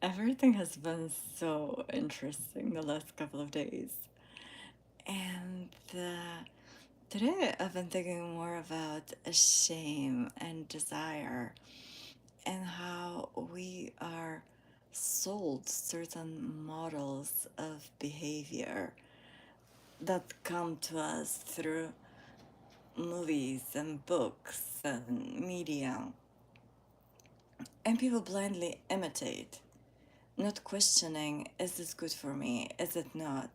Everything has been so interesting the last couple of days. And today I've been thinking more about shame and desire and how we are sold certain models of behavior that come to us through movies and books and media. And people blindly imitate, not questioning, is this good for me? Is it not?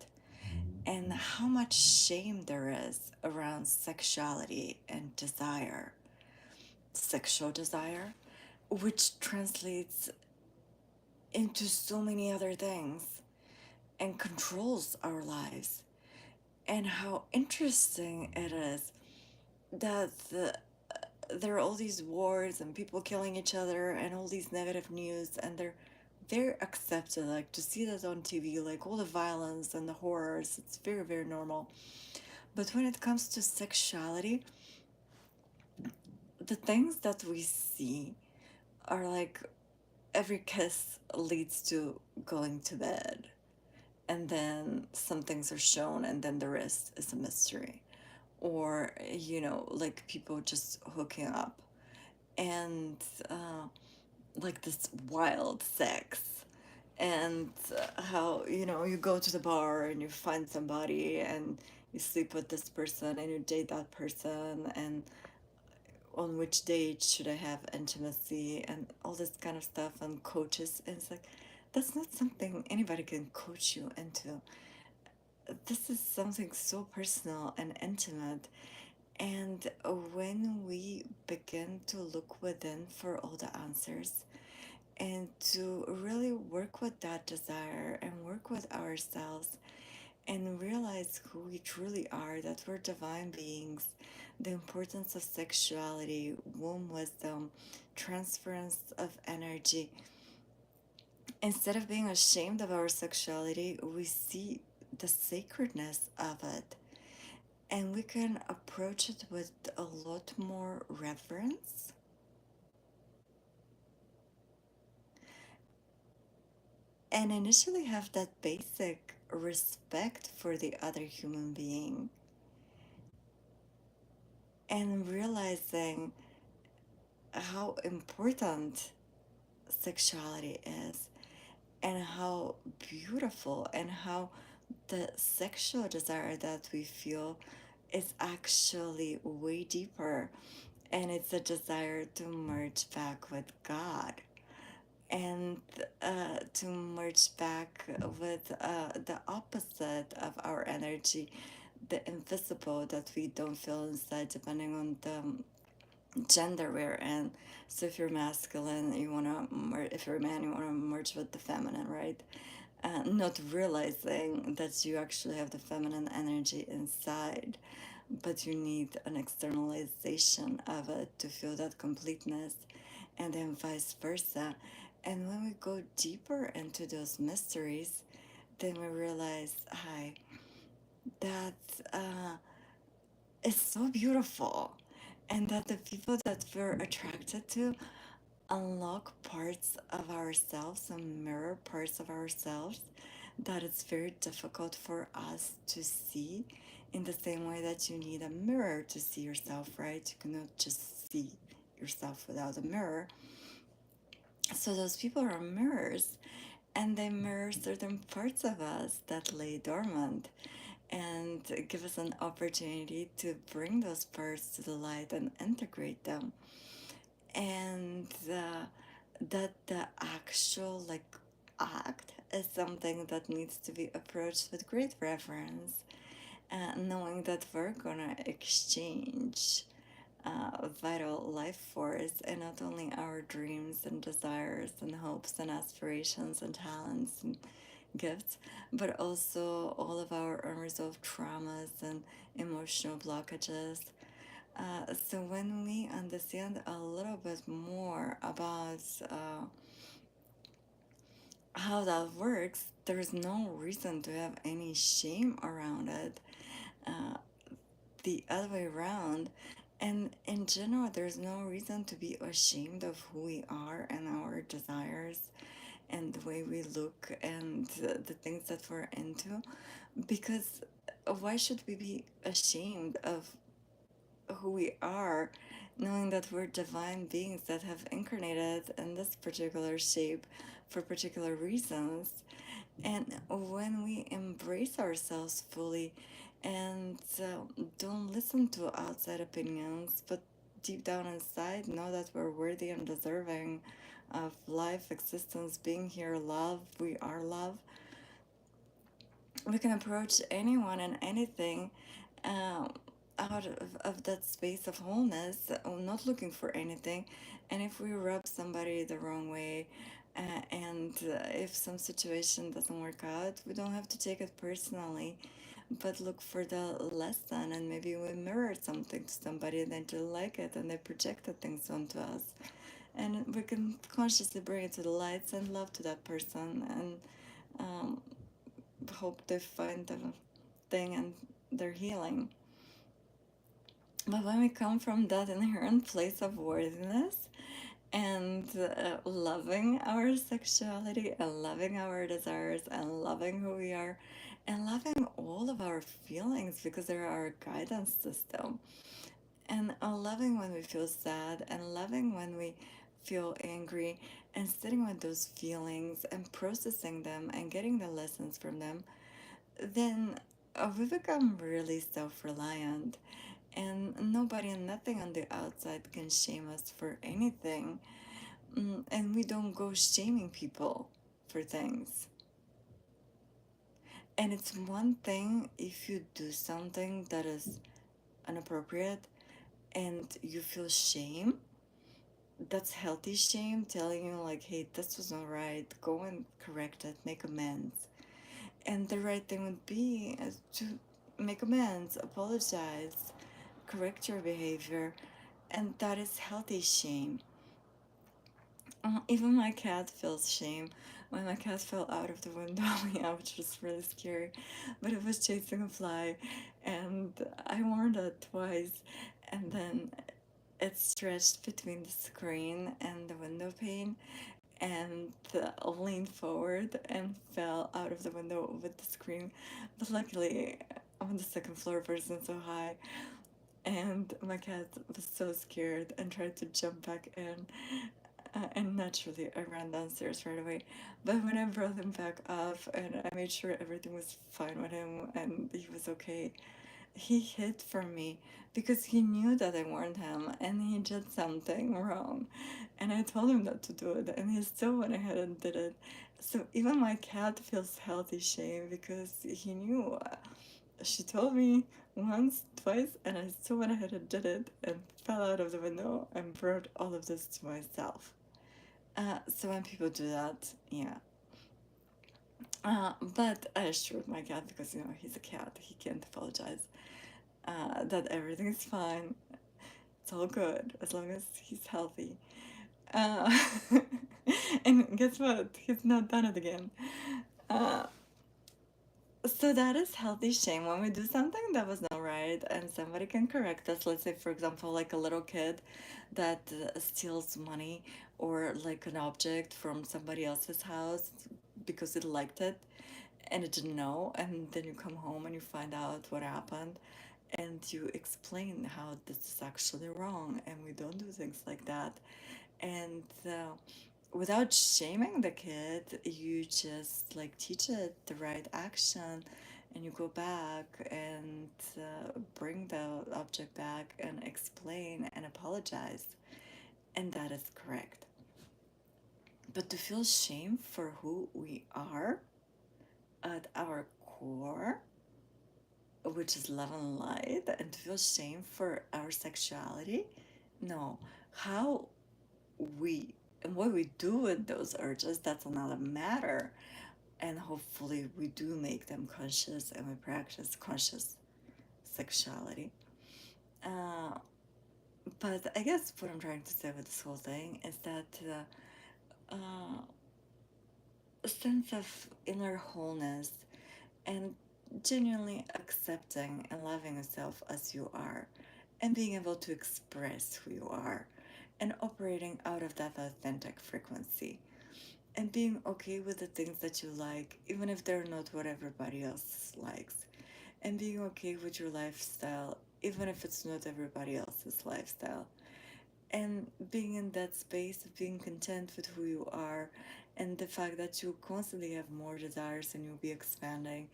And how much shame there is around sexuality and desire, sexual desire, which translates into so many other things and controls our lives. And how interesting it is that there are all these wars and people killing each other and all these negative news, and they're very accepted. Like to see that on TV, like all the violence and the horrors, it's very, very normal. But when it comes to sexuality, the things that we see are like every kiss leads to going to bed, and then some things are shown, and then the rest is a mystery. Or, like people just hooking up and like this wild sex. And how, you go to the bar and you find somebody and you sleep with this person and you date that person, and on which date should I have intimacy and all this kind of stuff, and coaches. And it's like, that's not something anybody can coach you into. This is something so personal and intimate. And when we begin to look within for all the answers and to really work with that desire and work with ourselves and realize who we truly are, that we're divine beings, the importance of sexuality, womb wisdom, transference of energy. Instead of being ashamed of our sexuality, we see the sacredness of it, and we can approach it with a lot more reverence and initially have that basic respect for the other human being, and realizing how important sexuality is and how beautiful, and how the sexual desire that we feel is actually way deeper, and it's a desire to merge back with God, and to merge back with the opposite of our energy, the invisible that we don't feel inside, depending on the gender we're in. So if you're masculine, if you're a man, you want to merge with the feminine, right? Not realizing that you actually have the feminine energy inside, but you need an externalization of it to feel that completeness, and then vice versa. And when we go deeper into those mysteries, then we realize, hi, that is so beautiful, and that the people that we're attracted to unlock parts of ourselves and mirror parts of ourselves that it's very difficult for us to see, in the same way that you need a mirror to see yourself, right? You cannot just see yourself without a mirror. So those people are mirrors, and they mirror certain parts of us that lay dormant, and give us an opportunity to bring those parts to the light and integrate them. And that the actual like act is something that needs to be approached with great reverence, knowing that we're gonna exchange vital life force, and not only our dreams and desires and hopes and aspirations and talents and gifts, but also all of our unresolved traumas and emotional blockages. So when we understand a little bit more about how that works, there's no reason to have any shame around it. Uh, the other way around. And in general, there's no reason to be ashamed of who we are and our desires and and the way we look and the things that we're into, because why should we be ashamed of who we are, knowing that we're divine beings that have incarnated in this particular shape for particular reasons? And when we embrace ourselves fully and don't listen to outside opinions, but deep down inside know that we're worthy and deserving of life, existence, being here, love, we are love, we can approach anyone and anything um, out of that space of wholeness, not looking for anything. And if we rub somebody the wrong way, and if some situation doesn't work out, we don't have to take it personally, but look for the lesson. And maybe we mirrored something to somebody and they didn't like it and they projected things onto us. And we can consciously bring it to the light, send love to that person, and um, hope they find the thing and their healing. But when we come from that inherent place of worthiness and loving our sexuality and loving our desires and loving who we are and loving all of our feelings because they're our guidance system, and loving when we feel sad and loving when we feel angry, and sitting with those feelings and processing them and getting the lessons from them, then we become really self reliant, and nobody and nothing on the outside can shame us for anything. And we don't go shaming people for things. And it's one thing if you do something that is inappropriate and you feel shame. That's healthy shame, telling you, like, hey, this was not right, go and correct it, make amends. And the right thing would be is to make amends, apologize, correct your behavior, and that is healthy shame. Even my cat feels shame. When my cat fell out of the window, yeah, which was really scary, but it was chasing a fly, and I warned it twice, and then it stretched between the screen and the window pane, and leaned forward and fell out of the window with the screen. But luckily, I'm on the second floor version so high, and my cat was so scared and tried to jump back in. And naturally, I ran downstairs right away. But when I brought him back up and I made sure everything was fine with him and he was okay, he hid from me because he knew that I warned him and he did something wrong. And I told him not to do it, and he still went ahead and did it. So even my cat feels healthy shame because he knew. She told me once, twice, and I still went ahead and did it and fell out of the window and brought all of this to myself. So when people do that, yeah. But I assured my cat, because he's a cat, he can't apologize. That everything's fine. It's all good as long as he's healthy. Uh, and guess what? He's not done it again. Uh, so that is healthy shame when we do something that was not right and somebody can correct us. Let's say, for example, like a little kid that steals money or like an object from somebody else's house because it liked it and it didn't know. And then you come home and you find out what happened and you explain how this is actually wrong and we don't do things like that. And without shaming the kid, you just like teach it the right action, and you go back and bring the object back and explain and apologize, and that is correct. But to feel shame for who we are at our core, which is love and light, and to feel shame for our sexuality, no. How we and what we do with those urges, that's another matter. And hopefully we do make them conscious and we practice conscious sexuality. Uh, but I guess what I'm trying to say with this whole thing is that a sense of inner wholeness and genuinely accepting and loving yourself as you are, and being able to express who you are and operating out of that authentic frequency. and being okay with the things that you like, even if they're not what everybody else likes, and being okay with your lifestyle, even if it's not everybody else's lifestyle, and being in that space of being content with who you are, and the fact that you constantly have more desires and you'll be expanding,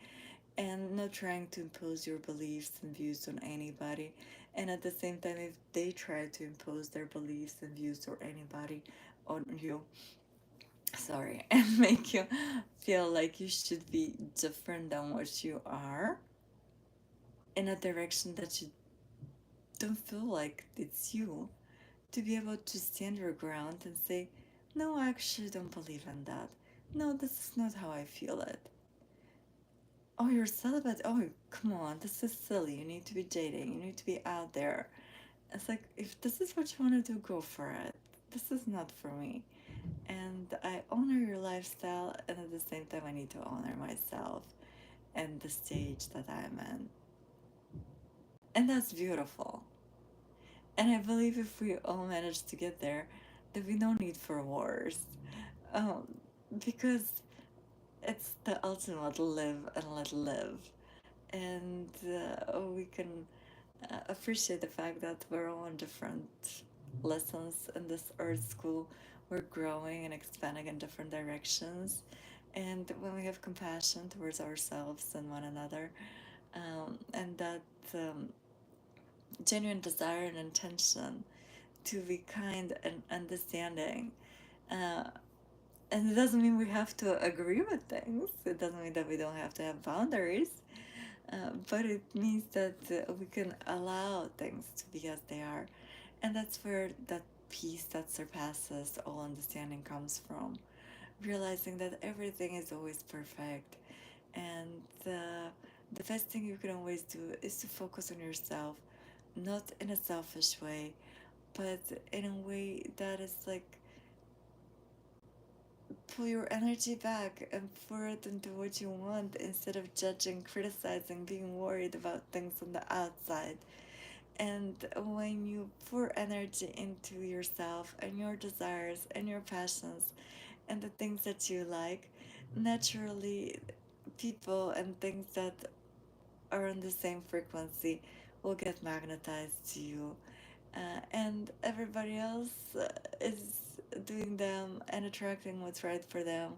and not trying to impose your beliefs and views on anybody. And at the same time, if they try to impose their beliefs and views or anybody on you, sorry, and make you feel like you should be different than what you are, in a direction that you don't feel like it's you, to be able to stand your ground and say, no, I actually don't believe in that. No, this is not how I feel it. Oh, you're celibate? Oh, come on, this is silly. You need to be dating, you need to be out there. It's like, if this is what you want to do, go for it. This is not for me. And I honor your lifestyle, and at the same time, I need to honor myself and the stage that I'm in. And that's beautiful. And I believe if we all manage to get there, then we no need for wars. Um, because it's the ultimate live and let live. And we can appreciate the fact that we're all on different lessons in this earth school. We're growing and expanding in different directions. And when we have compassion towards ourselves and one another, and that genuine desire and intention to be kind and understanding. Uh, and it doesn't mean we have to agree with things. It doesn't mean that we don't have to have boundaries. But it means that we can allow things to be as they are. And that's where that peace that surpasses all understanding comes from. Realizing that everything is always perfect. And the best thing you can always do is to focus on yourself, not in a selfish way, but in a way that is like, pull your energy back and pour it into what you want instead of judging, criticizing, being worried about things on the outside. And when you pour energy into yourself and your desires and your passions and the things that you like, naturally, people and things that are on the same frequency will get magnetized to you. And everybody else is doing them and attracting what's right for them.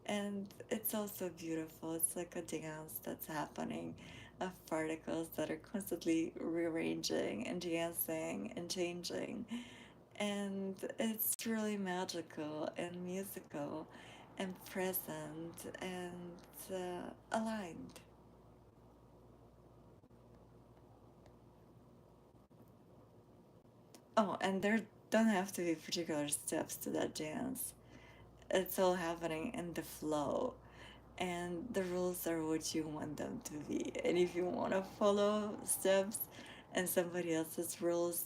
And it's also beautiful. It's like a dance that's happening of particles that are constantly rearranging and dancing and changing. And it's truly magical and musical and present and aligned. Oh, and there don't have to be particular steps to that dance. It's all happening in the flow, and the rules are what you want them to be. And if you want to follow steps and somebody else's rules,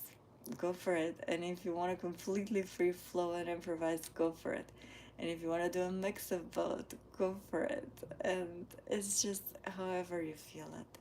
go for it. And if you want to completely free flow and improvise, go for it. And if you want to do a mix of both, go for it. And it's just however you feel it.